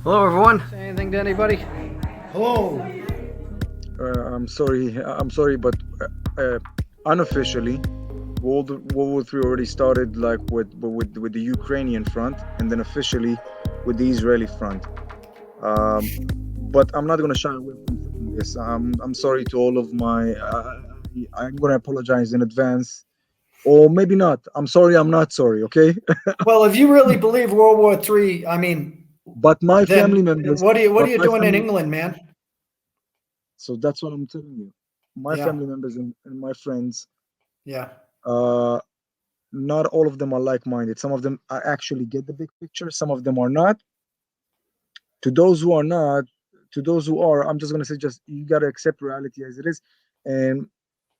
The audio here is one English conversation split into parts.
Hello, everyone. Say anything to anybody? Hello. I'm sorry, but uh, unofficially, World War III already started, like with the Ukrainian front, and then officially with the Israeli front. Um, but I'm not gonna shy away from saying this. I'm sorry to all of my. I'm gonna apologize in advance, or maybe not. I'm sorry. I'm not sorry. Okay. Well, if you really believe World War III, I mean, But my family then members. what But are you my doing in family. England, man? So that's what I'm telling you. My Yeah, family members and my friends. yeah, Uh, Not all of them are like-minded. Some of them I actually get the big picture. Some of them are not. To those who are not, to those who are, I'm just gonna say, just you gotta accept reality as it is. And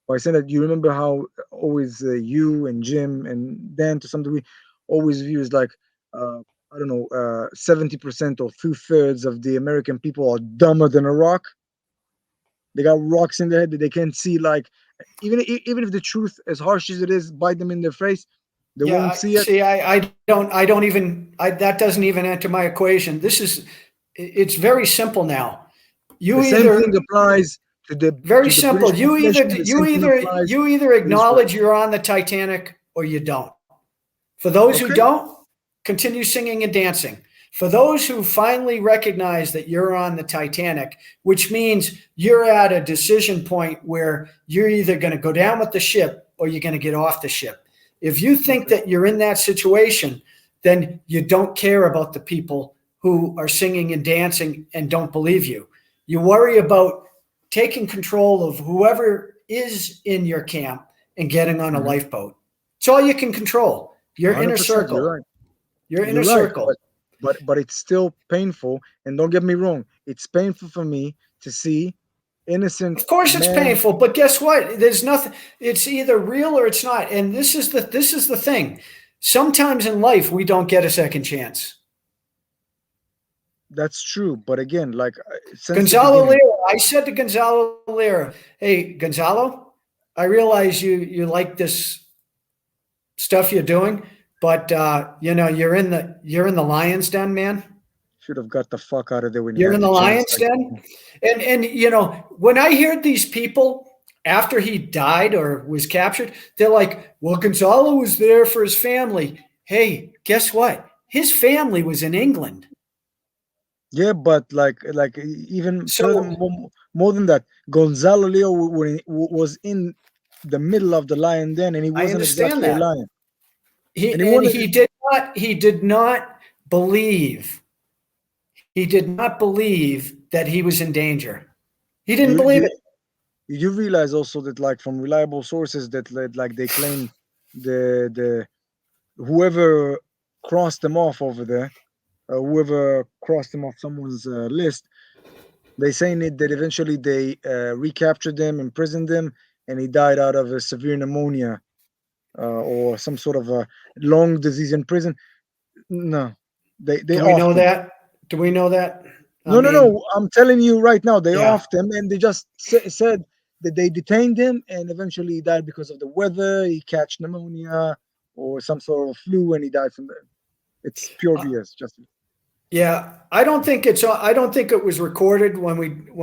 by saying that, you remember how always you and Jim and Dan to some degree always views like uh, I don't know, 70% or 2/3 of the American people are dumber than a rock. They got rocks in their head that they can't see. Like even if the truth, as harsh as it is, bite them in their face, they yeah. won't see it. I don't even, that doesn't even enter my equation. It's very simple now. The You same thing either, applies to the very to the British simple. population. The same thing applies You either to Israel. acknowledge you're on the Titanic or you don't. For those who Okay, don't, continue singing and dancing. For those who finally recognize that you're on the Titanic, which means you're at a decision point where you're either going to go down with the ship or you're going to get off the ship. If you think okay, that you're in that situation, then you don't care about the people who are singing and dancing and don't believe you. You worry about taking control of whoever is in your camp and getting on a hmm, lifeboat. It's all you can control. Your inner 100%. You're circle. right. Your inner You're right. circle. But it's still painful. And don't get me wrong. It's painful for me to see innocent Of course it's man. painful, but guess what? There's nothing, it's either real or it's not. And this is the thing. Sometimes in life we don't get a second chance. That's true. But again, like since the Gonzalo beginning, Lira, I said to Gonzalo Lira, hey Gonzalo, I realize you like this stuff you're doing, but you're in the lion's den, man. should have got the fuck out of there when he You're had in the the chance. lion's Like, den. And when I hear these people after he died or was captured, they're like, well, Gonzalo was there for his family. Hey, guess what? His family was in England. yeah, but like even further, So more than that, Gonzalo Leo was in the middle of the lion den, and he I wasn't understand exactly a that. lion, and He he and wanted. he did not believe. He did not believe that he was in danger. He didn't You believe you it. you realize also that, like, from reliable sources, that like they claim the whoever crossed them off over there, whoever crossed them off someone's list, they saying it that eventually they recaptured them, imprisoned them, and he died out of a severe pneumonia or some sort of a long disease in prison. No, they Do we know offed him. that? Do we know that? I No, no, mean, no. I'm telling you right now, they yeah. offed him, and they just said that they detained him, and eventually he died because of the weather. He catch pneumonia or some sort of flu, and he died from that. It's pure Uh, BS. Just Yeah, I don't think it was recorded when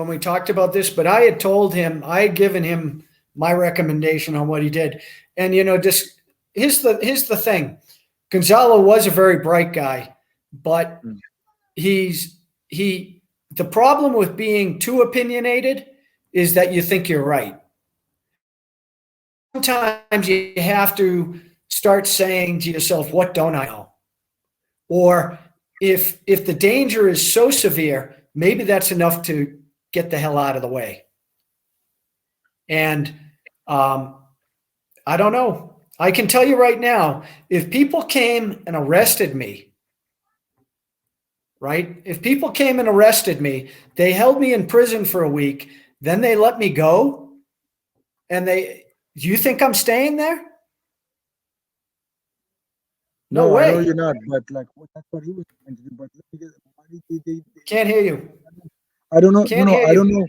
we talked about this, but I had told him, I had given him my recommendation on what he did. And just here's the thing. Gonzalo was a very bright guy, but mm, he's he the problem with being too opinionated is that you think you're right. Sometimes you have to start saying to yourself, what don't I know? Or if the danger is so severe, maybe that's enough to get the hell out of the way. And um, I don't know. I can tell you right now, if people came and arrested me, right? If people came and arrested me, they held me in prison for a week, then they let me go, and do you think I'm staying there? No no, I know way. you're not, but like that's what he was trying to do. But let me get, why did Can't hear you. I don't know. No, Can't no, hear I don't you. know.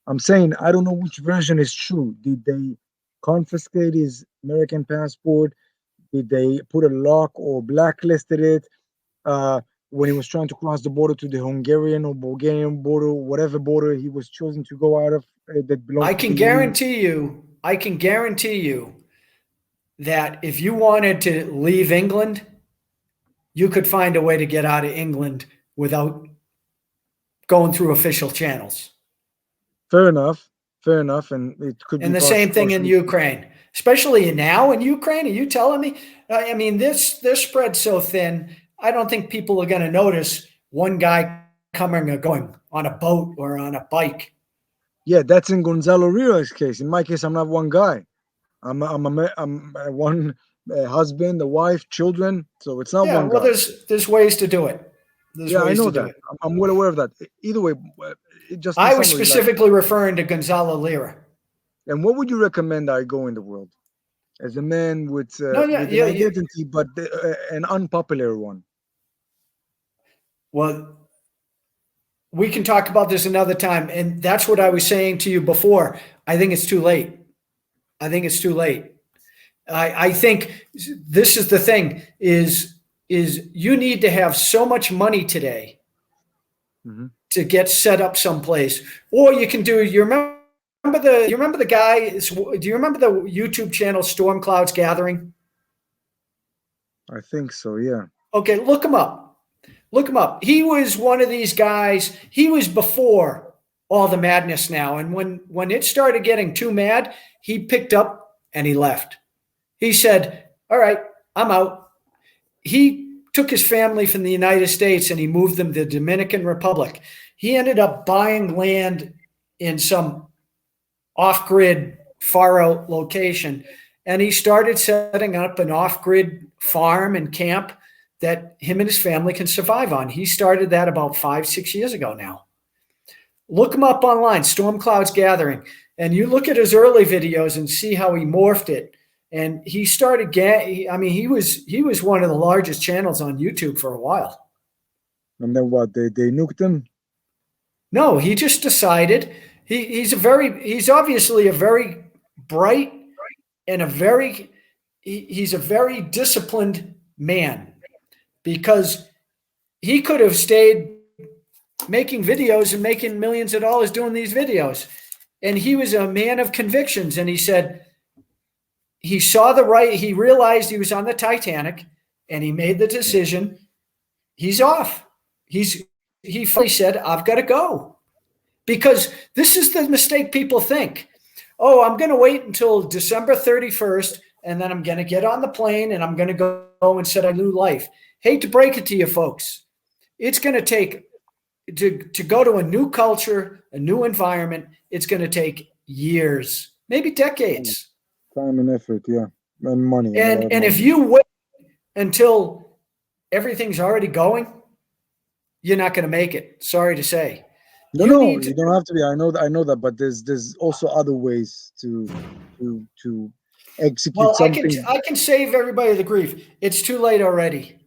I'm saying I don't know which version is true. Did they confiscate his American passport? Did they put a lock or blacklisted it? Uh, when he was trying to cross the border to the Hungarian or Bulgarian border, whatever border he was choosing to go out of, that belonged I to can the EU. guarantee you that if you wanted to leave England, you could find a way to get out of England without going through official channels. Fair enough, and it could be And the same thing in partially- Ukraine, especially now in Ukraine. Are you telling me? I mean, this spread's so thin. I don't think people are going to notice one guy coming or going on a boat or on a bike. Yeah, that's in Gonzalo Rios' case. In my case, I'm not one guy. I'm one husband, a wife, children. So it's not Yeah, one well, guy. there's ways to do it. There's Yeah, I ways know to do that. it. I'm well aware of that. Either way, it just in I was summary, like, specifically referring to Gonzalo Lira. and what would you recommend I go in the world as a man with No, yeah, with an yeah, identity, but an unpopular one? Well, we can talk about this another time. And that's what I was saying to you before. I think it's too late. I think it's too late. I think this is the thing is you need to have so much money today Mhm. to get set up someplace. Or you can do, you remember the guy, do you remember the YouTube channel Storm Clouds Gathering? I think so. Yeah. Okay, look him up. Look him up. He was one of these guys. He was before all the madness now. And when it started getting too mad, he picked up and he left. He said, all right, I'm out. He took his family from the United States and he moved them to the Dominican Republic. He ended up buying land in some off-grid, far-out location. And he started setting up an off-grid farm and camp that him and his family can survive on. He started that about 5-6 years ago now. Look him up online, Storm Clouds Gathering, and you look at his early videos and see how he morphed it. And he started, he was one of the largest channels on YouTube for a while. And then what? They nuked him? No, he just decided he's obviously a very bright and he's a very disciplined man, because he could have stayed making videos and making millions of dollars doing these videos. And he was a man of convictions. And he said, he realized he was on the Titanic and he made the decision. He's off. He finally said, I've got to go. Because this is the mistake people think. Oh, I'm going to wait until December 31st and then I'm going to get on the plane and I'm going to go and set a new life. Hate to break it to you folks. It's going to take, to go to a new culture, a new environment, it's going to take years, maybe decades. Time and effort, yeah, and money. And if you wait until everything's already going, you're not going to make it. Sorry to say. You don't have to be. I know that, but there's also other ways to execute something. I can save everybody the grief. It's too late already.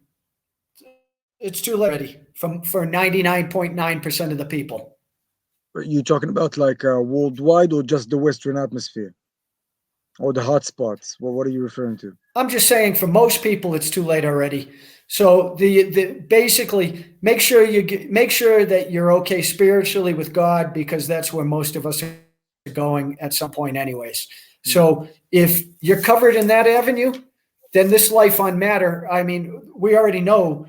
It's too late already for 99.9% of the people. Are you talking about like worldwide or just the Western atmosphere? Or the hot spots? Well, what are you referring to? I'm just saying for most people, it's too late already. So basically make sure that you're okay spiritually with God, because that's where most of us are going at some point anyways. So if you're covered in that avenue, then this life on matter, I mean, we already know,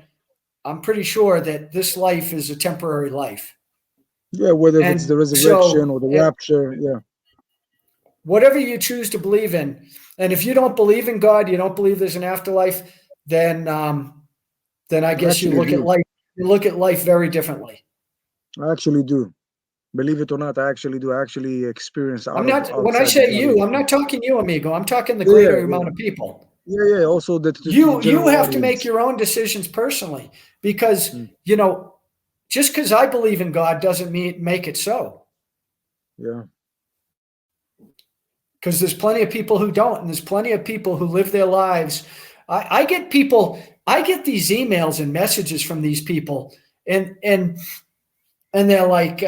I'm pretty sure that this life is a temporary life. Yeah, whether it's the resurrection or the rapture, yeah. Whatever you choose to believe in. And if you don't believe in God, you don't believe there's an afterlife, then I guess you look at life very differently. I actually do. Believe it or not, I actually do. I actually experience. When I say you, I'm not talking you, amigo. I'm talking the greater amount of people. Yeah. Also, that you have to make your own decisions personally, because just because I believe in God doesn't make it so. Yeah. Because there's plenty of people who don't, and there's plenty of people who live their lives. I get these emails and messages from these people, and they're like,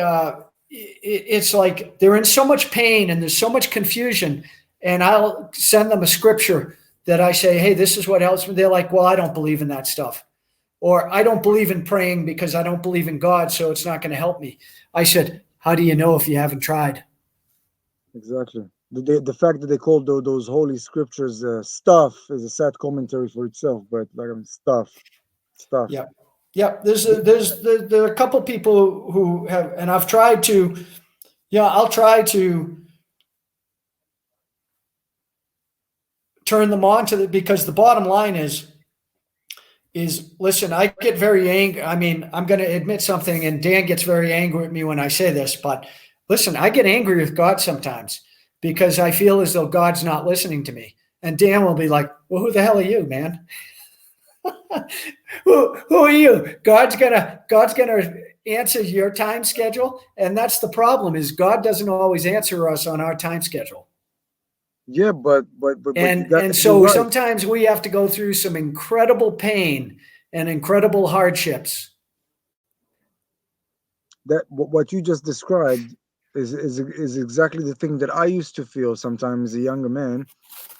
it's like they're in so much pain and there's so much confusion, and I'll send them a scripture that I say, hey, this is what helps me. They're like, well, I don't believe in that stuff. Or I don't believe in praying because I don't believe in God, so it's not going to help me. I said, how do you know if you haven't tried? Exactly. The fact that they call those holy scriptures stuff is a sad commentary for itself. But like stuff. Yeah, yeah. There are a couple people who have, and I've tried to. Yeah, I'll try to turn them on to because the bottom line is listen, I get very angry. I mean, I'm going to admit something, and Dan gets very angry at me when I say this, but listen, I get angry with God sometimes because I feel as though God's not listening to me. And Dan will be like, well, who the hell are you, man? who are you? God's gonna answer your time schedule. And that's the problem is God doesn't always answer us on our time schedule. Yeah, but and so sometimes we have to go through some incredible pain and incredible hardships. That what you just described is exactly the thing that I used to feel sometimes as a younger man,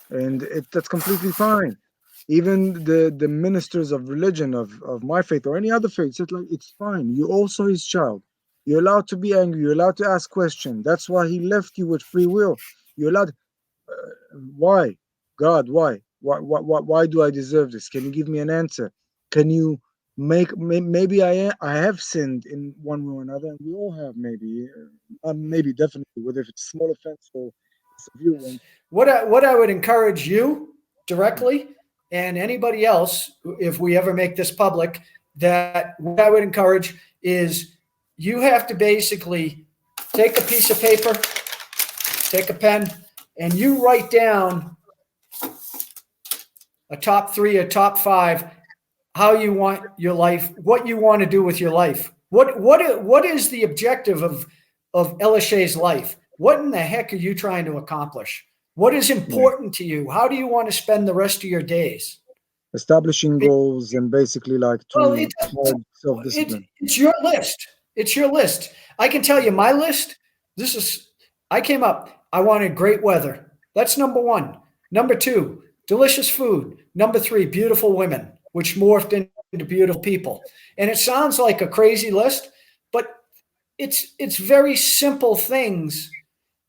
and that's completely fine. Even the ministers of religion of my faith or any other faith said like it's fine. You're also his child. You're allowed to be angry. You're allowed to ask questions. That's why he left you with free will. You're allowed. Why, God? Why do I deserve this? Can you give me an answer? Can you maybe I have sinned in one way or another, and we all have maybe definitely, whether if it's a small offense or a severe one. What I would encourage you directly and anybody else, if we ever make this public, that what I would encourage is you have to basically take a piece of paper, take a pen, and you write down a top 3, a top 5, how you want your life, what you want to do with your life. What is the objective of Elishay's life? What in the heck are you trying to accomplish? What is important to you? How do you want to spend the rest of your days? Establishing goals and basically like self-discipline. It's your list. It's your list. I can tell you my list. I came up, I wanted great weather. That's number 1. Number 2, delicious food. Number 3, beautiful women, which morphed into beautiful people. And it sounds like a crazy list, but it's very simple things.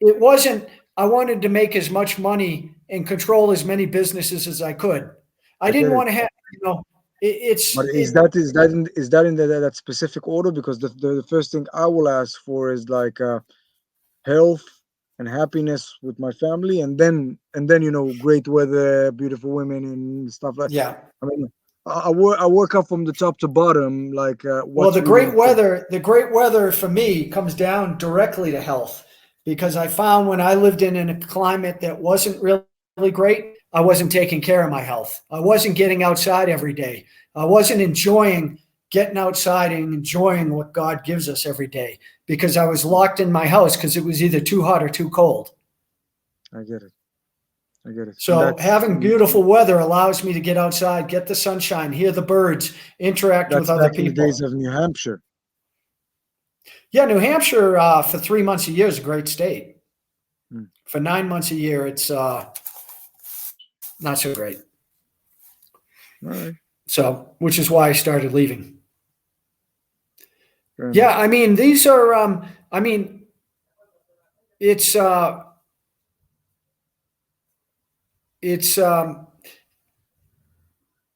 It wasn't, I wanted to make as much money and control as many businesses as I could. I didn't want to have, But is that in that specific order? Because the first thing I will ask for is like health and happiness with my family, and then great weather, beautiful women, and stuff like. Yeah. I mean, I work up from the top to bottom. Like, well, the great weather for me comes down directly to health, because I found when I lived in a climate that wasn't really great, I wasn't taking care of my health. I wasn't getting outside every day. I wasn't enjoying getting outside and enjoying what God gives us every day, because I was locked in my house because it was either too hot or too cold. I get it. So having beautiful weather allows me to get outside, get the sunshine, hear the birds, interact with other people. That's the days of New Hampshire. Yeah, New Hampshire for 3 months a year is a great state. For 9 months a year, it's not so great. All right. So, which is why I started leaving. Yeah, I mean, these are, it's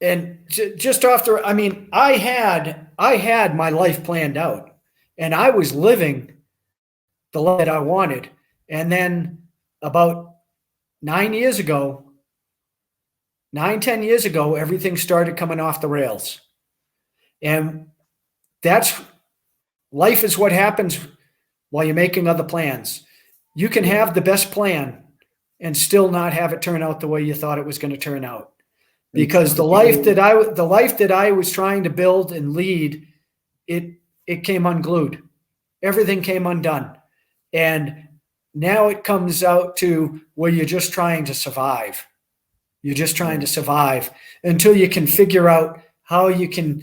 and just after, I had my life planned out, and I was living the life that I wanted. And then about 10 years ago, everything started coming off the rails. And life is what happens while you're making other plans. You can have the best plan and still not have it turn out the way you thought it was going to turn out. Because the life that I was trying to build and lead, it came unglued. Everything came undone. And now it comes out to where you're just trying to survive. You're just trying to survive until you can figure out how you can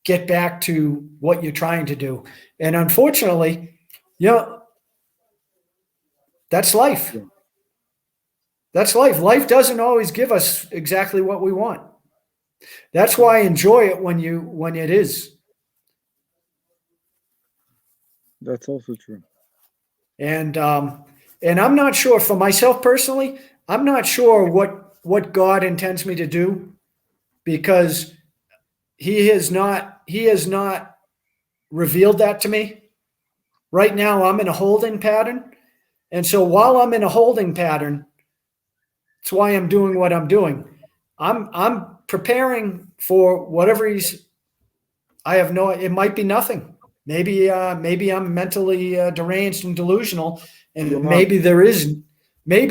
get back to what you're trying to do. And unfortunately, that's life. That's life. Life doesn't always give us exactly what we want. That's why I enjoy it when it is. That's also true. And I'm not sure for myself personally. I'm not sure what God intends me to do because He has not revealed that to me. Right now, I'm in a holding pattern, and so while I'm in a holding pattern, that's why I'm doing what I'm doing. I'm preparing for whatever He's. I have no. It might be nothing. Maybe I'm mentally deranged and delusional, You're and not. maybe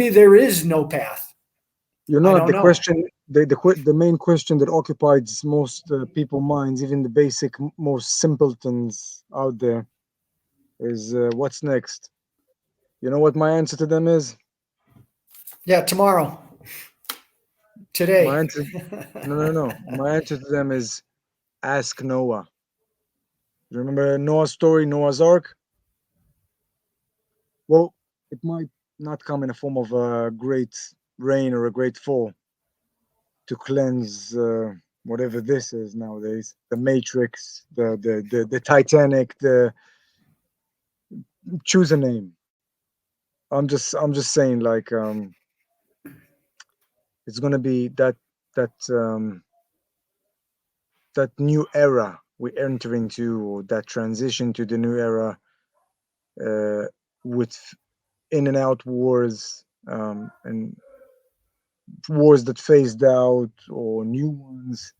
there is no path. You're I not. don't The know. question, the main question that occupies most people minds, even the basic, most simpletons out there, is what's next. You know what my answer to them is? Yeah, tomorrow, My today. answer, no. My answer to them is ask Noah. You remember Noah's story, Noah's Ark? Well, it might not come in a form of a great rain or a great fall to cleanse whatever this is nowadays, the Matrix, the Titanic, the choose a name. I'm just saying, like, it's gonna be that that new era we enter into, or that transition to the new era, uh, with in and out wars, and wars that phased out or new ones.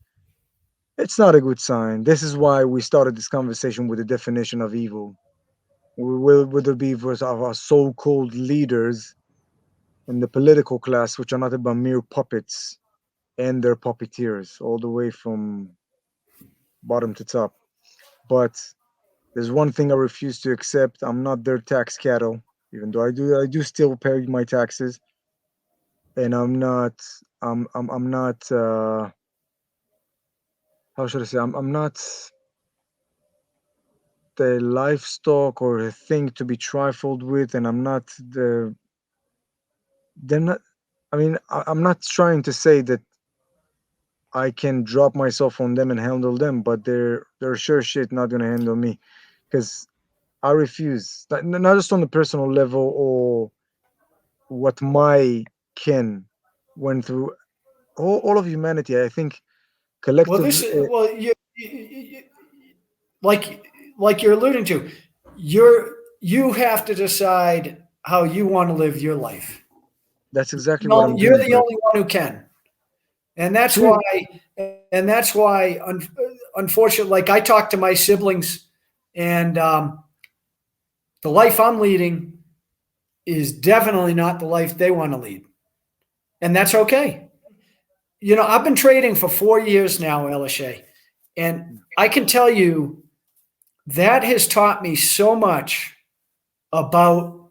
It's not a good sign. This is why we started this conversation with the definition of evil. Will there be versus our so-called leaders in the political class, which are nothing but mere puppets and their puppeteers, all the way from bottom to top. But there's one thing I refuse to accept. I'm not their tax cattle, even though I do still pay my taxes, and I'm not how should I say, I'm not the livestock or a thing to be trifled with, and I'm not they're not. I mean, I'm not trying to say that I can drop myself on them and handle them, but they're sure shit not gonna handle me, because I refuse. Not just on the personal level or what my kin went through. All of humanity, I think, Well, collective. this is well, like like you're alluding to, you have to decide how you want to live your life. That's exactly what No, I'm you're doing. the But only one who can, and that's why. true, And that's why, unfortunately, like I talk to my siblings, and the life I'm leading is definitely not the life they want to lead, and that's okay. I've been trading for 4 years now, Elishay, and I can tell you that has taught me so much about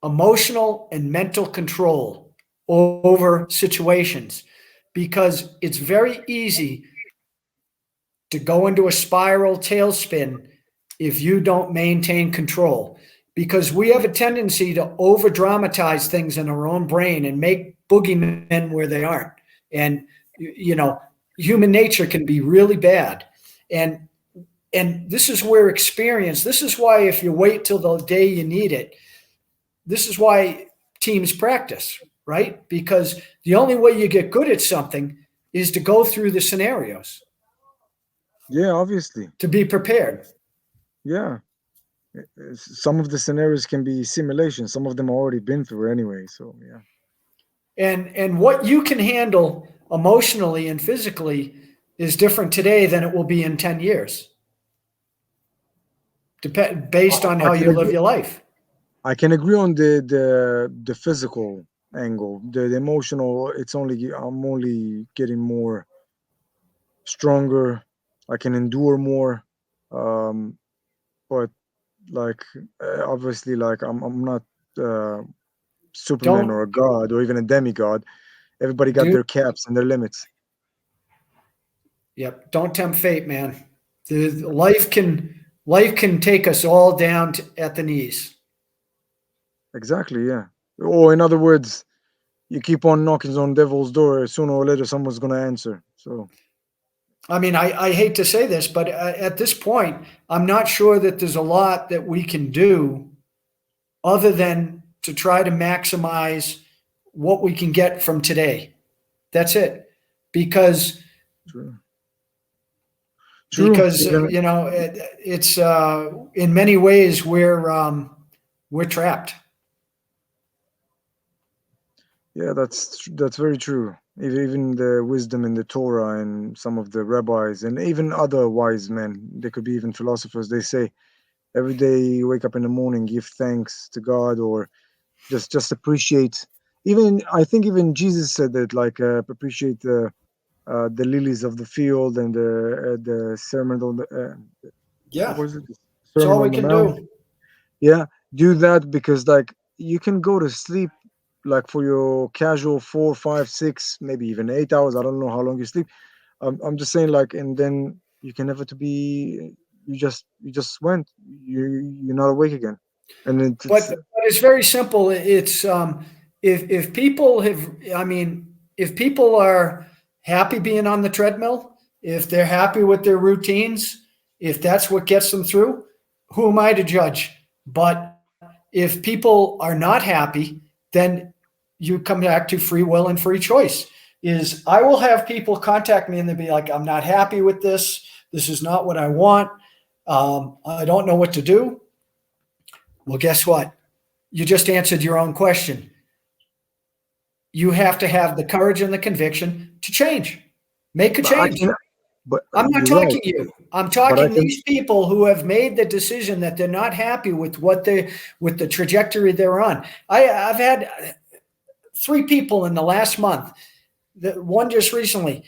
emotional and mental control over situations because it's very easy to go into a spiral tailspin if you don't maintain control because we have a tendency to over dramatize things in our own brain and make boogeymen where they aren't. And human nature can be really bad. And this is where experience, this is why if you wait till the day you need it, this is why teams practice, right? Because the only way you get good at something is to go through the scenarios yeah, obviously, to be prepared. yeah. Some of the scenarios can be simulations. Some of them already been through anyway. So yeah, And what you can handle emotionally and physically is different today than it will be in 10 years, based on I how can you live agree. your life. I can agree on the physical angle. The emotional, I'm only getting more stronger. I can endure more. Um, but like, obviously, like, I'm not uh, Superman or Don't a god or even a demigod. Everybody got do their caps and their limits. Yep, don't tempt fate, man. Life can take us all down at the knees. Exactly, yeah. Or in other words, you keep on knocking on devil's door. Sooner or later, someone's gonna answer. So I mean, I hate to say this, but at this point, I'm not sure that there's a lot that we can do other than to try to maximize what we can get from today. That's it. Because True. True. you know it's in many ways we're trapped. Yeah, that's very true. Even the wisdom in the Torah and some of the rabbis and even other wise men, they could be even philosophers. They say every day you wake up in the morning, give thanks to God, or just appreciate. Even I think even Jesus said that, like appreciate the lilies of the field and the sermon on the what Yeah, was it? The it's Sermon all we on the can Mount. do. Yeah, do that because like you can go to sleep like for your casual 4, 5, 6, maybe even 8 hours. I don't know how long you sleep. I'm just saying like, and then you can never to be. You just went. You're not awake again, and But it's very simple. It's if people have, I mean, if people are happy being on the treadmill, if they're happy with their routines, if that's what gets them through, who am I to judge? But if people are not happy, then you come back to free will and free choice. Is I will have people contact me and they'll be like, I'm not happy with this. This is not what I want. I don't know what to do. Well, guess what? You just answered your own question. You have to have the courage and the conviction to change, make a but I change. can. But I'm not you're right. talking you. I'm But I talking can. these people who have made the decision that they're not happy with with the trajectory they're on. I've had 3 people in the last month. The one just recently.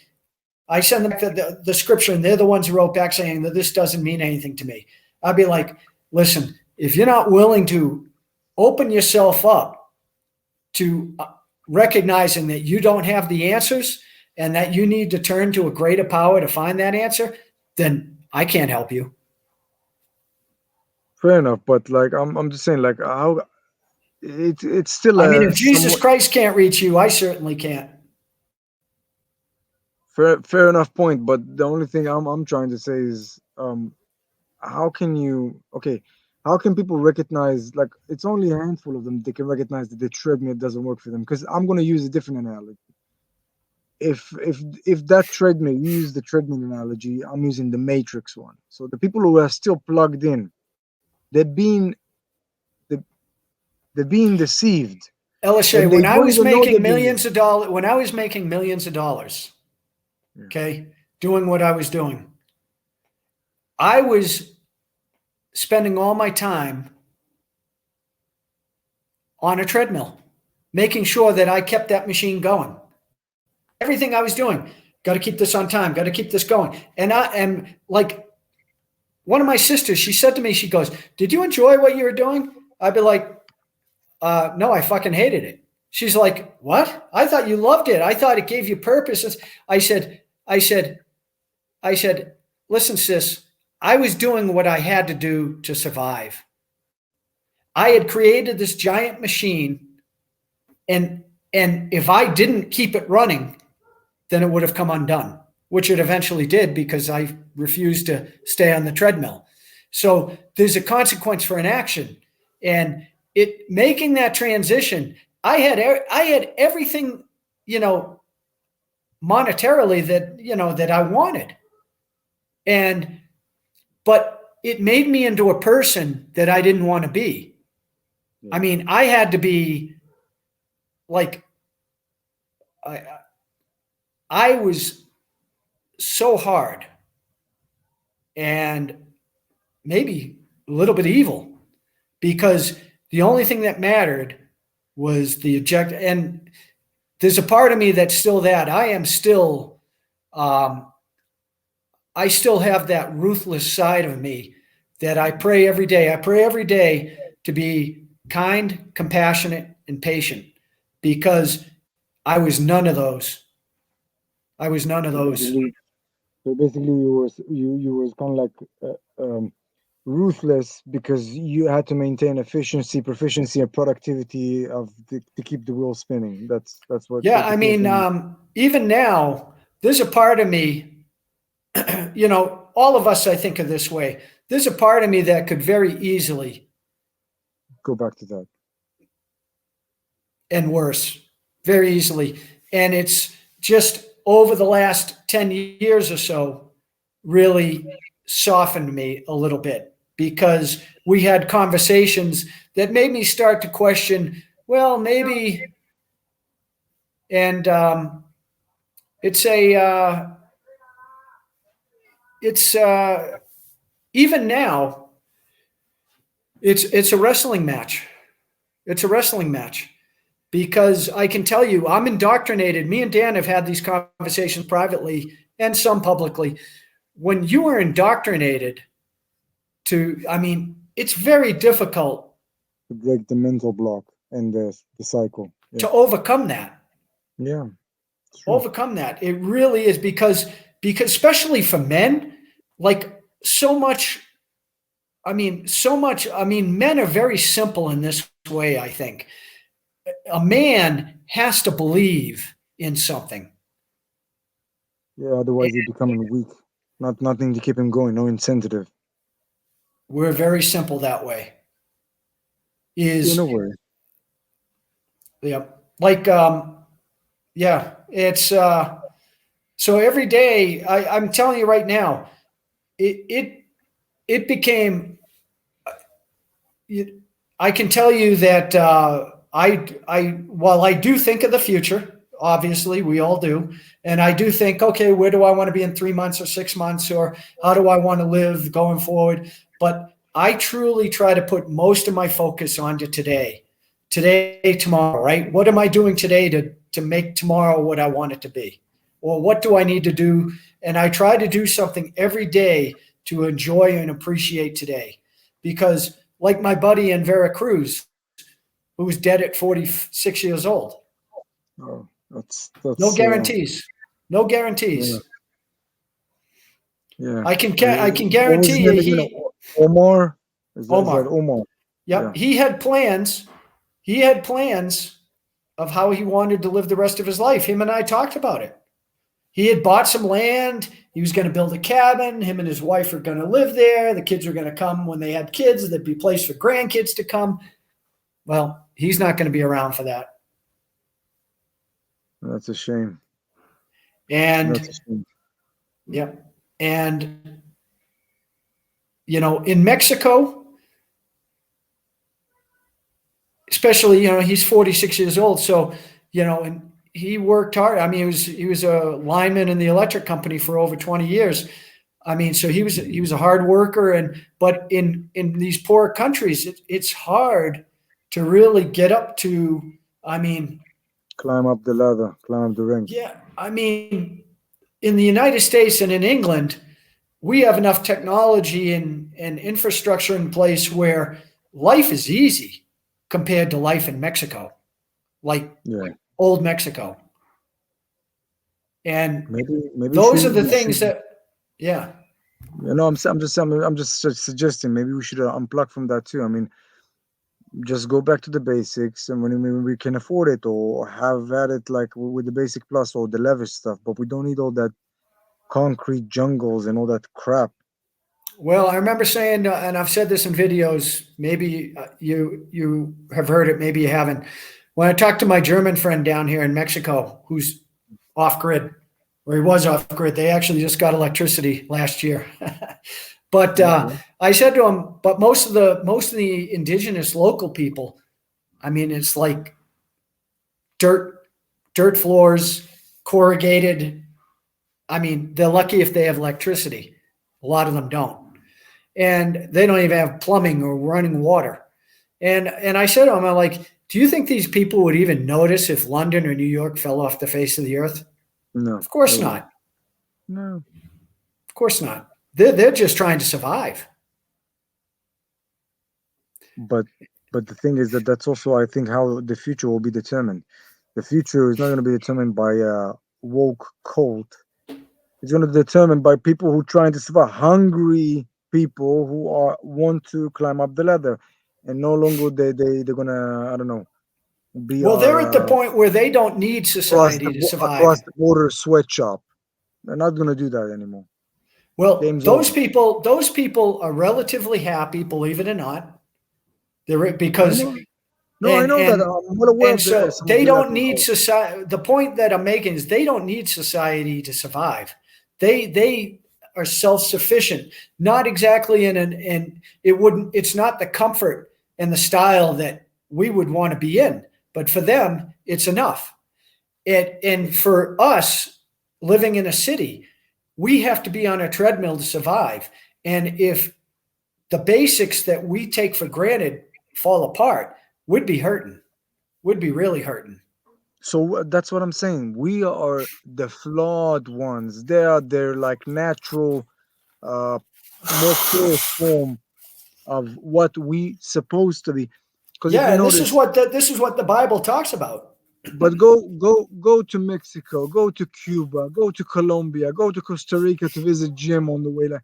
I send them the scripture, and they're the ones who wrote back saying that this doesn't mean anything to me. I'd be like, listen, if you're not willing to open yourself up to recognizing that you don't have the answers and that you need to turn to a greater power to find that answer, then I can't help you. Fair enough, but like I'm just saying like how it's still I mean, a if Jesus somewhat Christ can't reach you, I certainly can't. fair enough point. But the only thing I'm trying to say is how can you okay how can people recognize like it's only a handful of them they can recognize that the treadmill doesn't work for them because I'm going to use a different analogy. If that treadmill, you use the treadmill analogy, I'm using the matrix one. So the people who are still plugged in, they're being they- they're being deceived Elishay, and they when I don't was even know they're making being millions deceived. of dollars, when I was making millions of dollars, Yeah. okay, doing what I was doing, I was spending all my time on a treadmill, making sure that I kept that machine going. Everything I was doing, got to keep this on time, got to keep this going. And I am like, one of my sisters, she said to me, she goes, "Did you enjoy what you were doing?" I'd be like, no, I fucking hated it. She's like, "What? I thought you loved it. I thought it gave you purpose." I said, I said, I said, listen, sis, I was doing what I had to do to survive. I had created this giant machine, and if I didn't keep it running, then it would have come undone, which it eventually did because I refused to stay on the treadmill. So there's a consequence for an action, and it making that transition. I had everything, you know, monetarily that I wanted, and but it made me into a person that I didn't want to be. Yeah. I mean, I had to be like I I was so hard and maybe a little bit evil because the only thing that mattered was the object. And there's a part of me that's still that I am still, I still have that ruthless side of me that I pray every day. I pray every day to be kind, compassionate, and patient because I was none of those. I was none of So those. basically, you was kind of like ruthless because you had to maintain efficiency, proficiency, and productivity to keep the wheel spinning. That's what Yeah, what I it feels mean, to me. even now, there's a part of me. you know, all of us, I think, are this way. There's a part of me that could very easily, Go back to that. and worse, very easily. And it's just over the last 10 years or so really softened me a little bit, because we had conversations that made me start to question, well, maybe, and it's a, it's even now, it's a wrestling match. It's a wrestling match, because I can tell you, I'm indoctrinated. Me and Dan have had these conversations privately and some publicly. When you are indoctrinated to, I mean, it's very difficult To break the mental block and the cycle. Yeah. to overcome that. Yeah. True. Overcome that. It really is, because especially for men, like so much. I mean, men are very simple in this way, I think. A man has to believe in something. Yeah, otherwise he's becoming weak. Nothing to keep him going, no incentive. We're very simple that way. In a way. Yeah. Like, yeah, it's, so every day, I'm telling you right now, it became, I can tell you that, while I do think of the future, obviously we all do, and I do think, okay, where do I want to be in 3 months or 6 months, or how do I want to live going forward? But I truly try to put most of my focus onto today, tomorrow, right? What am I doing today to make tomorrow what I want it to be? Or what do I need to do? And I try to do something every day to enjoy and appreciate today. Because like my buddy in Veracruz, who's dead at 46 years old. Oh, that's No guarantees. No guarantees. Yeah. I can What was guarantee his you name again? Omar? Is that Omar. Omar? Yep. Yeah. He had plans. He had plans of how he wanted to live the rest of his life. Him and I talked about it. He had bought some land. He was going to build a cabin. Him and his wife are going to live there. The kids are going to come when they had kids. There'd be a place for grandkids to come. Well, he's not going to be around for that. That's a shame. And That's a shame. yeah. And, you know, in Mexico, especially, you know, he's 46 years old. So, you know, and he worked hard. I mean, he was a lineman in the electric company for over 20 years. I mean, so he was a hard worker. But in these poor countries, it's hard to really get up to, I mean, climb up the ladder, climb up the ranks. Yeah. I mean, in the United States and in England, we have enough technology and infrastructure in place where life is easy compared to life in Mexico, like old Mexico. And maybe those are the things that, yeah. You know, I'm just suggesting maybe we should unplug from that too. I mean, just go back to the basics, and when we can afford it, or have at it like with the basic plus or the lavish stuff, but we don't need all that concrete jungles and all that crap. Well, I remember saying, and I've said this in videos, maybe you have heard it, maybe you haven't. When I talked to my German friend down here in Mexico, who's off grid, or he was off grid, they actually just got electricity last year. But I said to him, but most of the indigenous local people, I mean, it's like dirt floors, corrugated. I mean, they're lucky if they have electricity. A lot of them don't. And they don't even have plumbing or running water. And I said to him, I'm like, do you think these people would even notice if London or New York fell off the face of the earth? No. Of course not. No. Of course not. They're just trying to survive. But the thing is that's also, I think, how the future will be determined. The future is not going to be determined by a woke cult. It's going to be determined by people who are trying to survive, hungry people who want to climb up the ladder, and no longer they're gonna, I don't know, be. Well, they're at the point where they don't need society to survive. Across the border sweatshop, they're not gonna do that anymore. Well, Game's those over. people are relatively happy, believe it or not. They're I because know. No, I know that. I'm well aware and of the so some of they the don't Latin need culture. society. The point that I'm making is they don't need society to survive. They are self sufficient. Not exactly and it wouldn't. It's not the comfort and the style that we would want to be in, but for them, it's enough. And for us living in a city, we have to be on a treadmill to survive. And if the basics that we take for granted fall apart, we'd be hurting. Would be really hurting. So that's what I'm saying. We are the flawed ones. They are their like natural, uh, more pure form of what we supposed to be. Because if you Yeah, and this is notice, what the Bible talks about. but go to Mexico, go to Cuba, go to Colombia, go to Costa Rica to visit Jim on the way. Like,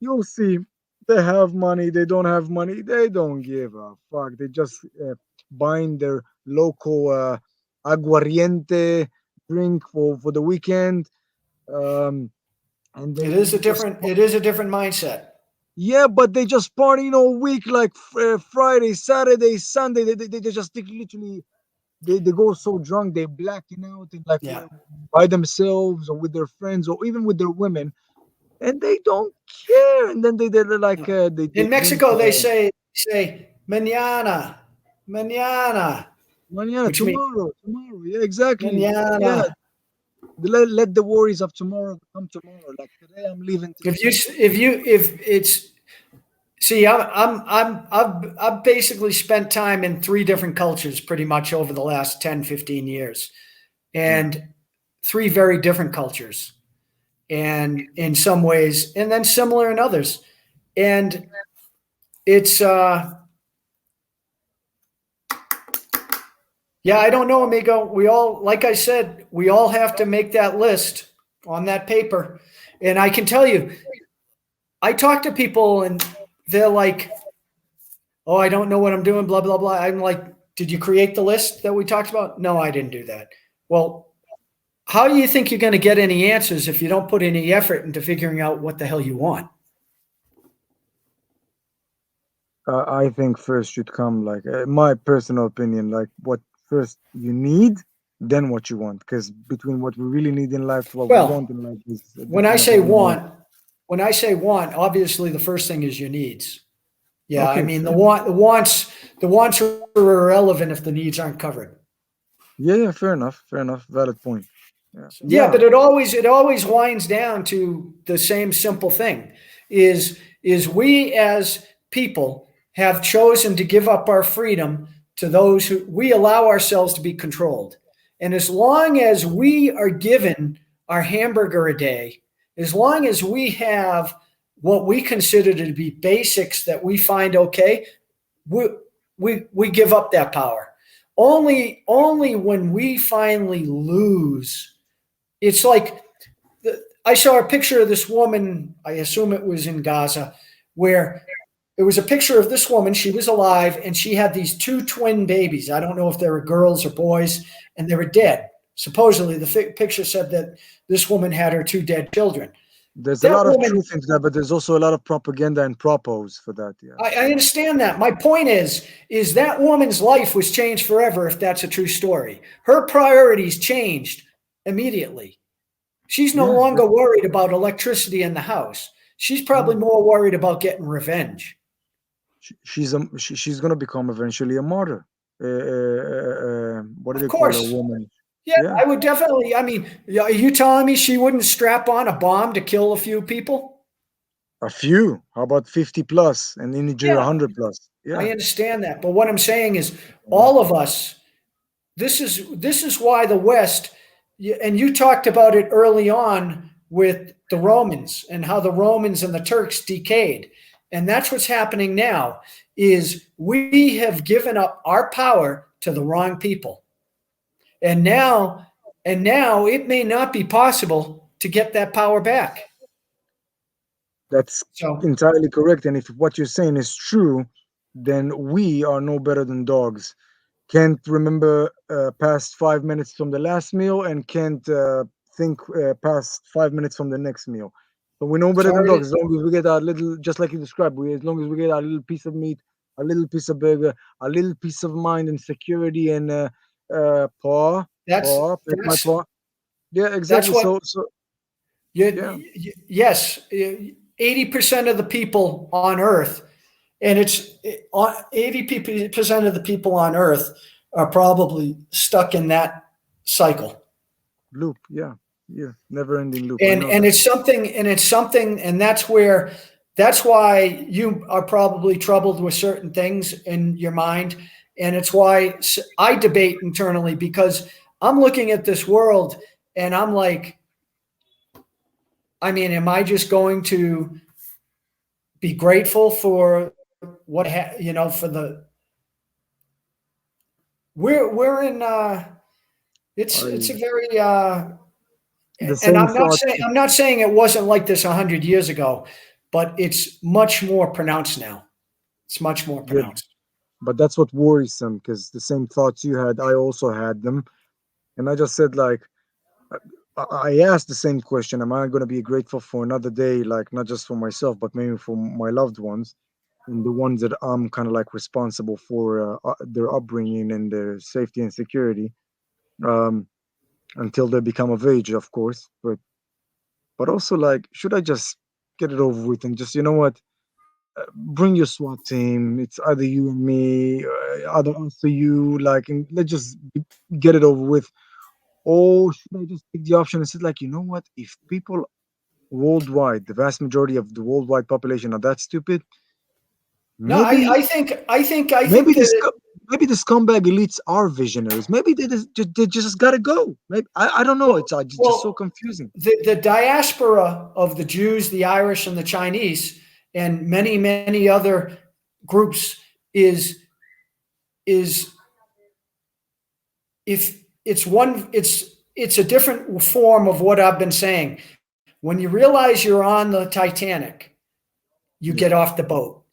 you'll see they have money, they don't have money, they don't give a fuck. They just buying their local aguardiente drink for the weekend, um, and they just It is a different mindset. yeah, but they just partying all week like Friday, Saturday, Sunday. They just literally they go so drunk they're blacking out and like Yeah. by themselves or with their friends or even with their women, and they don't care. And then they're like they In drink Mexico, they say mañana, mañana, mañana, which means tomorrow. Yeah, exactly. Yeah, mañana. let the worries of tomorrow come tomorrow. Like today, I'm leaving If today. if it's see, I've basically spent time in three different cultures pretty much over the last 10, 15 years, Yeah, and three very different cultures, and in some ways, and then similar in others, and it's yeah, I don't know, amigo. We all, like I said, we all have to make that list on that paper, and I can tell you, I talk to people and they're like, oh, I don't know what I'm doing, blah, blah, blah. I'm like, did you create the list that we talked about? No, I didn't do that. Well, how do you think you're going to get any answers if you don't put any effort into figuring out what the hell you want? I think first should come like my personal opinion, like what first you need, then what you want. Because between what we really need in life to what we want Well, in life is a when I different of say animal. want, when I say want, obviously the first thing is your needs. Yeah, I Okay, mean fair enough. the wants are irrelevant if the needs aren't covered. Yeah, fair enough, valid point. Yeah, So, yeah, yeah, but it always winds down to the same simple thing: is we as people have chosen to give up our freedom to those who we allow ourselves to be controlled. And as long as we are given our hamburger a day, as long as we have what we consider to be basics that we find okay, we we give up that power. Only when we finally lose, it's like I saw a picture of this woman. I assume it was in Gaza, where it was a picture of this woman. She was alive, and she had these two twin babies. I don't know if they were girls or boys, and they were dead. Supposedly, the picture said that this woman had her two dead children. there's a That lot of woman, truth into that, but there's also a lot of propaganda and propos for that. Yeah, I understand that. My point is that woman's life was changed forever if that's a true story. Her priorities changed immediately. She's no yeah. longer worried about electricity in the house. She's probably No, more worried about getting revenge. she's gonna become eventually a martyr. What do Of they call a course. woman? Yeah, Yeah, I would definitely. I mean, are you telling me she wouldn't strap on a bomb to kill a few people? a few. How about 50 plus and in Nigeria Yeah, 100 plus? I Yeah, understand that. But what I'm saying is yeah. all of us, this is why the West, and you talked about it early on with the Romans and how the Romans and the Turks decayed. And that's what's happening now is we have given up our power to the wrong people. And now it may not be possible to get that power back. That's So entirely correct. And if what you're saying is true, then we are no better than dogs. Can't remember past 5 minutes from the last meal and can't think past 5 minutes from the next meal. So we know better than Sorry. dogs. As long as we get our little, just like you described, as long as we get our little piece of meat, a little piece of burger, a little piece of mind and security and paw, That's pet my paw. Yeah, that's exactly. what So yeah, yes, 80% of the people on Earth, and it's 80% of the people on Earth are probably stuck in that cycle. loop. Yeah, yeah, never ending loop. I and know and that. it's something, and that's why you are probably troubled with certain things in your mind, and it's why I debate internally, because I'm looking at this world and I'm like, I mean, am I just going to be grateful for what for the we're in it's a I very the and same thought. I'm not saying it wasn't like this 100 years ago, but it's much more pronounced now. It's much more Yeah, pronounced. but that's what worries them because the same thoughts you had, I also had them, and I just said like I asked the same question: am I going to be grateful for another day, like not just for myself, but maybe for my loved ones and the ones that I'm kind of like responsible for their upbringing and their safety and security um, until they become of age, of course. But also like, should I just get it over with and just what? Bring your SWAT team. It's either you and me, either us or you. Like, and let's just get it over with. Or should I just take the option and say, like, you know what? If people worldwide, the vast majority of the worldwide population are that stupid, No, maybe I think maybe that maybe the scumbag elites are visionaries. Maybe they just gotta go. Maybe I don't know. It's just so well, confusing. the diaspora of the Jews, the Irish, and the Chinese, and many other groups is if it's a different form of what I've been saying. When you realize you're on the Titanic, you Yeah, get off the boat.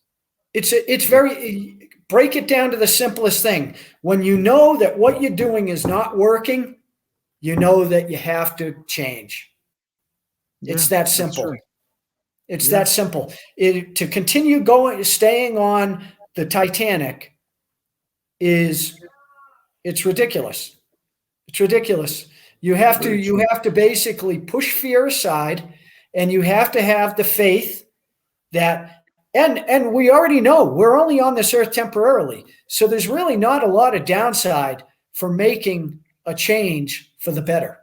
It's yeah, very, break it down to the simplest thing. When you know that what you're doing is not working, you know that you have to change. It's yeah. that That's simple. true. It's Yeah, that simple. To continue staying on the Titanic is it's ridiculous. It's ridiculous. very You true. have to basically push fear aside, and you have to have the faith that and we already know we're only on this earth temporarily. So there's really not a lot of downside for making a change for the better.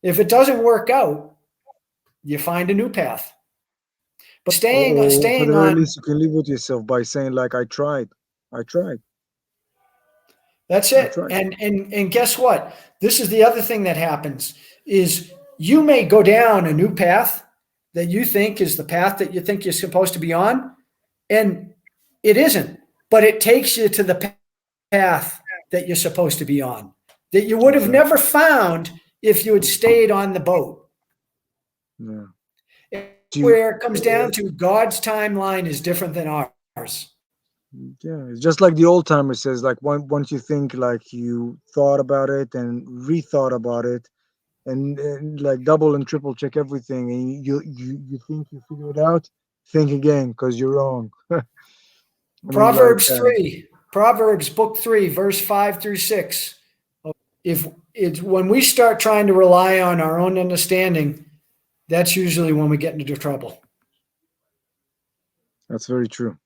If it doesn't work out, you find a new path. But Or for staying the very on, least, you can live with yourself by saying like, I tried, that's I it. tried. And guess what? This is the other thing that happens is you may go down a new path that you think is the path that you think you're supposed to be on, and it isn't, but it takes you to the path that you're supposed to be on that you would have never Exactly. found if you had stayed on the boat. Yeah. Do you, Where it comes down to God's timeline is different than ours. yeah, it's just like the old timer says, like once you think like you thought about it and rethought about it and like double and triple check everything and you think you figure it out, think again because you're wrong. I mean, like, Proverbs book 3, verse 5 through 6. If it's when we start trying to rely on our own understanding, that's usually when we get into trouble. that's very true.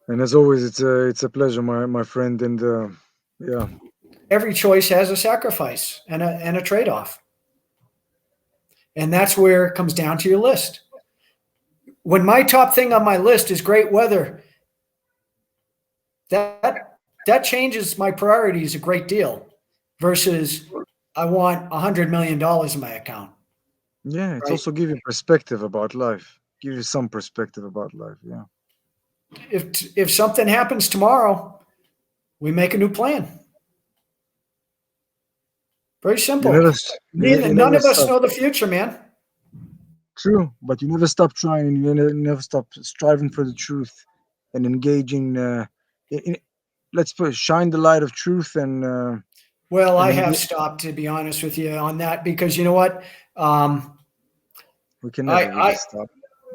And as always, it's a pleasure, my friend. And yeah, Every choice has a sacrifice and a trade off. And that's where it comes down to your list. When my top thing on my list is great weather, that changes my priorities a great deal versus I want $100 million in my account, yeah, it's right? also give you perspective about life. Give you some perspective about life. Yeah, If something happens tomorrow, we make a new plan. Very you simple. never, Neither you none never of us stop. know the future, man. True, but you never stop trying, and you never stop striving for the truth and engaging. In, let's put shine the light of truth Well, and I have engage. stopped, to be honest with you, on that, because you know what? We can never really I stop.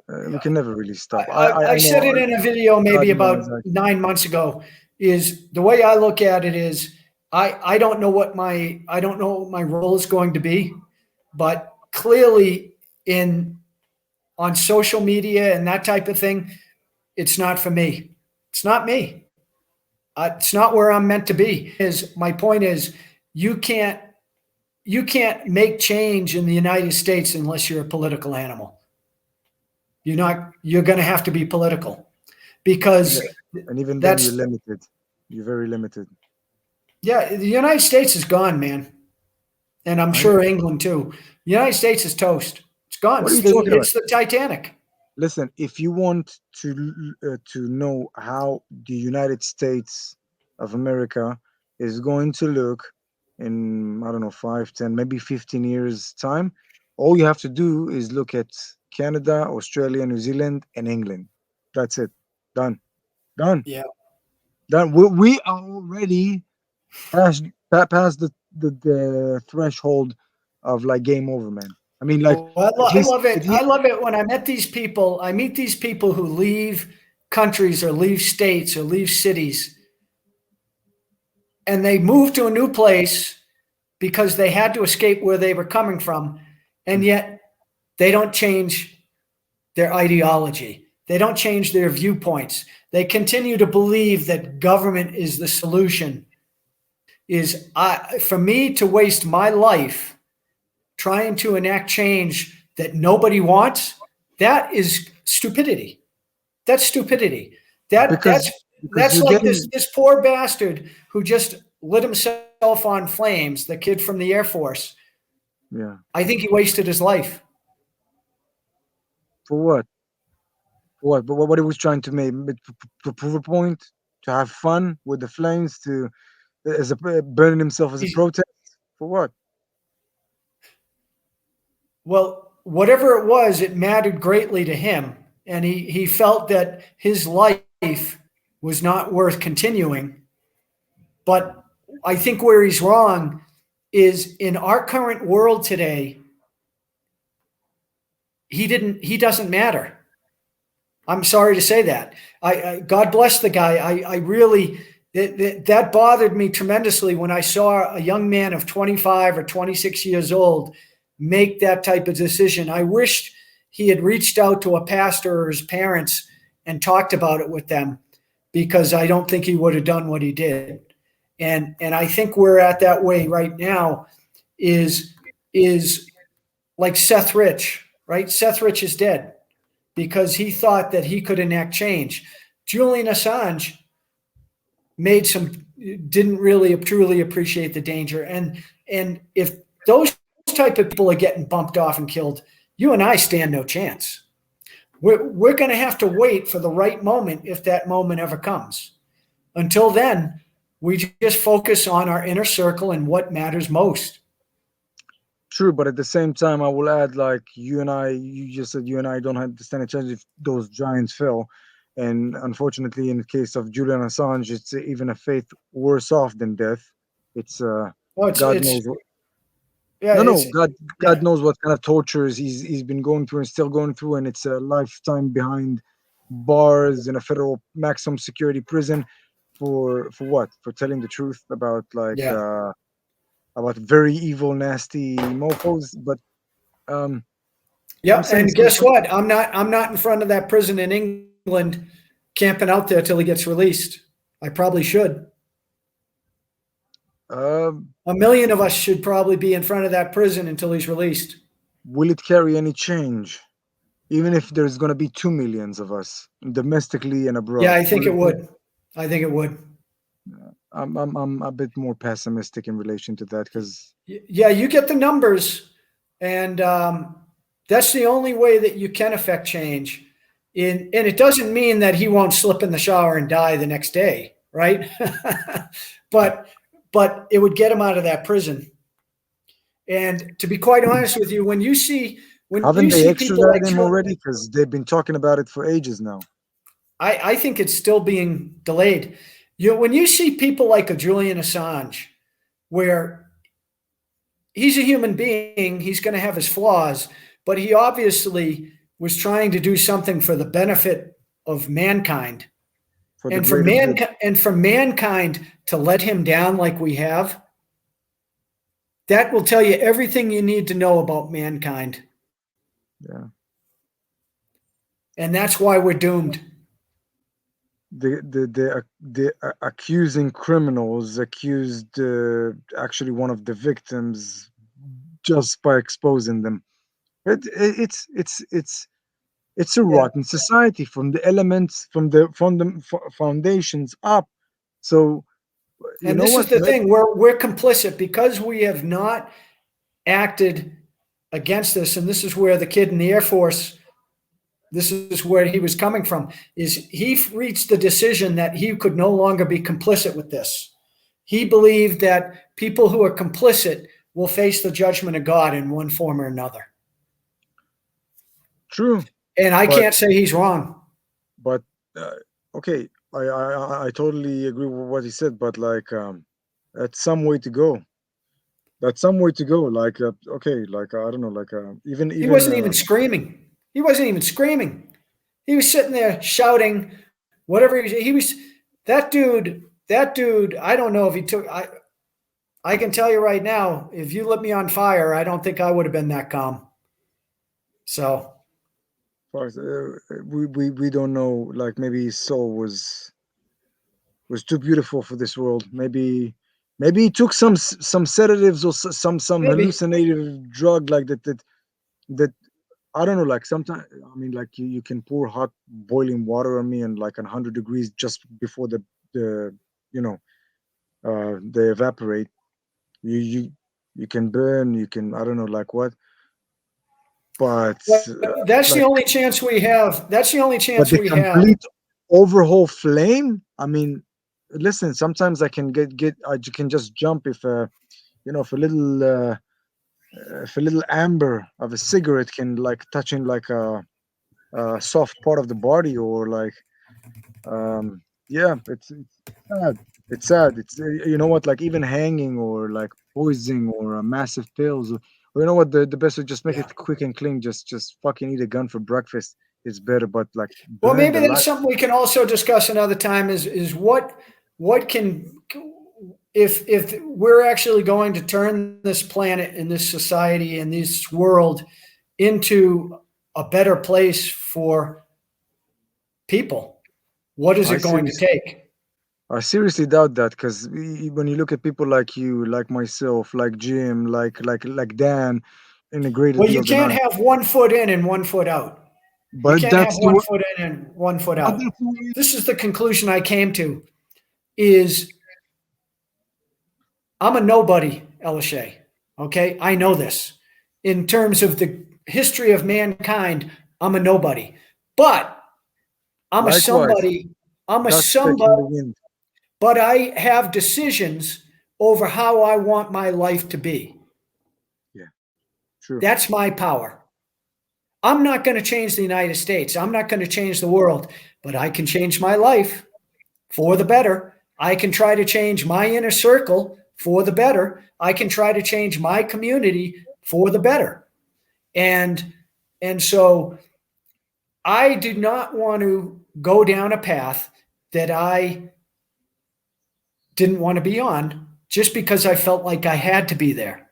We can never really stop. I I said know. it in a video maybe God knows. about 9 months ago. Is the way I look at it is I don't know what my role is going to be, but clearly on social media and that type of thing, it's not for me. It's not me. It's not where I'm meant to be. My point is you can't make change in the United States unless you're a political animal. You're going to have to be political because And even then, that's, you're limited. You're very limited. yeah, the United States is gone, man. And I'm I sure know. England too. The United States is toast. It's gone. What are you talking about? It's the Titanic. Listen, if you want to know how the United States of America is going to look in, I don't know, 5, 10, maybe 15 years time, all you have to do is look at Canada, Australia, New Zealand, and England. That's it. Done. Done. Yeah. Done. We are already past the threshold of like game over, man. I mean, like, Well, at I least love it. I love it when I meet these people who leave countries or leave states or leave cities, and they move to a new place because they had to escape where they were coming from, and yet they don't change their ideology. They don't change their viewpoints. They continue to believe that government is the solution. For me to waste my life trying to enact change that nobody wants, that is stupidity. That's stupidity. because That's you're like getting, this poor bastard who just lit himself on flames, the kid from the Air Force. yeah, I think he wasted his life. for what? For what? But what he was trying to make to prove a point, to have fun with the flames, to as a burning himself as a He's, protest. For what? well, whatever it was, it mattered greatly to him. And he felt that his life was not worth continuing. But I think where he's wrong is in our current world today, he doesn't matter. I'm sorry to say that. God bless the guy. I really, that bothered me tremendously when I saw a young man of 25 or 26 years old make that type of decision. I wished he had reached out to a pastor or his parents and talked about it with them, because I don't think he would have done what he did. And I think we're at that way right now is like Seth Rich, right? Seth Rich is dead because he thought that he could enact change. Julian Assange didn't really truly appreciate the danger. And if those type of people are getting bumped off and killed, you and I stand no chance. We're going to have to wait for the right moment if that moment ever comes. Until then, we just focus on our inner circle and what matters most. True, but at the same time, I will add, like, you just said you and I don't have to stand a chance if those giants fell. And unfortunately, in the case of Julian Assange, it's even a fate worse off than death. It's Well, God knows what. yeah, No, it's God yeah. knows what kind of tortures he's been going through and still going through, and it's a lifetime behind bars in a federal maximum security prison for what? For telling the truth about, like, Yeah. about very evil, nasty mofos. But Yeah, I'm saying and guess something. what? I'm not in front of that prison in England camping out there till he gets released. I probably should. Um, 1 million of us should probably be in front of that prison until he's released. will it carry any change, even if there's going to be 2 millions of us domestically and Yeah, abroad? I think it would. I think it would. I'm a bit more pessimistic in relation to that because Yeah, you get the numbers, and that's the only way that you can affect change. And it doesn't mean that he won't slip in the shower and die the next day, right? but it would get him out of that prison. And to be quite honest with you, when you see haven't they people like extradited him already? Because they've been talking about it for ages now. I think it's still being delayed. When you see people like a Julian Assange, where he's a human being, he's going to have his flaws, but he obviously was trying to do something for the benefit of mankind. For the And for greater good. mankind to let him down like we have, that will tell you everything you need to know about mankind. Yeah. And that's why we're doomed. The accusing criminals accused actually one of the victims just by exposing them. It's a Yeah. rotten society from the elements, from the foundations up. So you And know this what? is the thing, we're complicit because we have not acted against this. And this is where the kid in the Air Force, this is where he was coming from, is he reached the decision that he could no longer be complicit with this. He believed that people who are complicit will face the judgment of God in one form or another. True, And I but can't say he's wrong. but okay, I totally agree with what he said, but like that's some way to go. That's some way to go. Like okay, like I don't know, like even He even wasn't even screaming. He wasn't even screaming. He was sitting there shouting whatever he was. That dude. That dude. I don't know if he took. I can tell you right now, if you lit me on fire, I don't think I would have been that calm. So far as, we don't know. Like maybe his soul was too beautiful for this world. Maybe he took some sedatives or some maybe. hallucinative drug like that I don't know. Like sometimes I mean, like you can pour hot boiling water on me and like 100 degrees just before the you know they evaporate. You you can burn. You can I don't know like what, but But that's the like only chance we have. That's the only but chance the we have. complete overhaul flame. I mean, listen. Sometimes I can get I can just jump if if a little amber of a cigarette can like touching like a soft part of the body or like yeah it's sad. It's sad. It's you know what, like even hanging or like poisoning or massive pills or you know what, the best would just make Yeah. it quick and clean, just fucking eat a gun for breakfast is better, but like Well, burn maybe the that's life. something we can also discuss another time. Is what can, if we're actually going to turn this planet and this society and this world into a better place for people, what is I it going to seriously take? I seriously doubt that because when you look at people like you, like myself, like Jim, like Dan, integrated Well, the you other can't night, have 1 foot in and 1 foot out. You but can't have that's the 1 foot in and 1 foot but out. that's the way. This is the conclusion I came to, is I'm a nobody, Elishay. Okay. I know this. In terms of the history of mankind, I'm a nobody. But I'm a Likewise, somebody. I'm a dust speck somebody, in the wind. but I have decisions over how I want my life to be. Yeah, true. That's my power. I'm not going to change the United States. I'm not going to change the world, but I can change my life for the better. I can try to change my inner circle for the better. I can try to change my community for the better. And so I do not want to go down a path that I didn't want to be on just because I felt like I had to be there.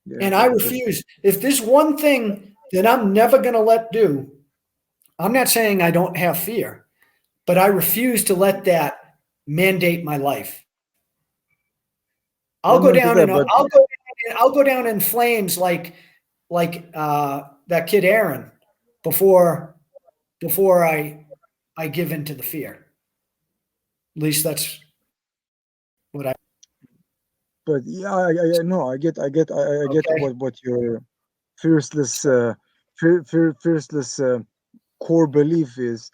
Yeah, And I yeah, because refuse. If there's one thing that I'm never going to let do, I'm not saying I don't have fear, but I refuse to let that mandate my life. I'll go amen to down that. and But I'll go down in flames like that kid Aaron before I give in to the fear. At least that's what I. yeah, I no, I get Okay. what your fearless fearless core belief is.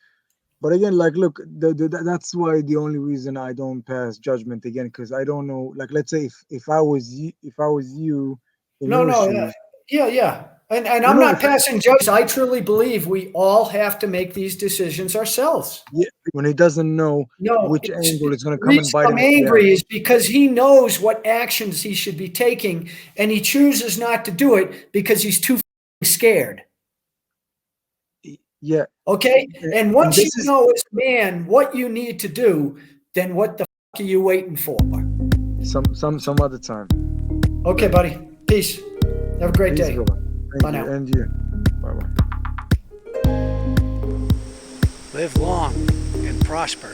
But again, like, look, that's why the only reason I don't pass judgment again, because I don't know. Like, let's say if I was you, if I was you in No, your no, yeah, shoes, yeah, yeah. And no, I'm no, not passing judgment. I truly believe we all have to make these decisions ourselves. yeah, when he doesn't know No, which angle is going the to come and reason bite I'm him in the ass. angry is because he knows what actions he should be taking, and he chooses not to do it because he's too scared. Yeah. Okay. And once you this is know as a man what you need to do, then what the fuck are you waiting for? some other time. Okay, buddy. Peace. Have a great Peace, day. brother. Bye Thank you. now. And you. Bye bye. Live long and prosper.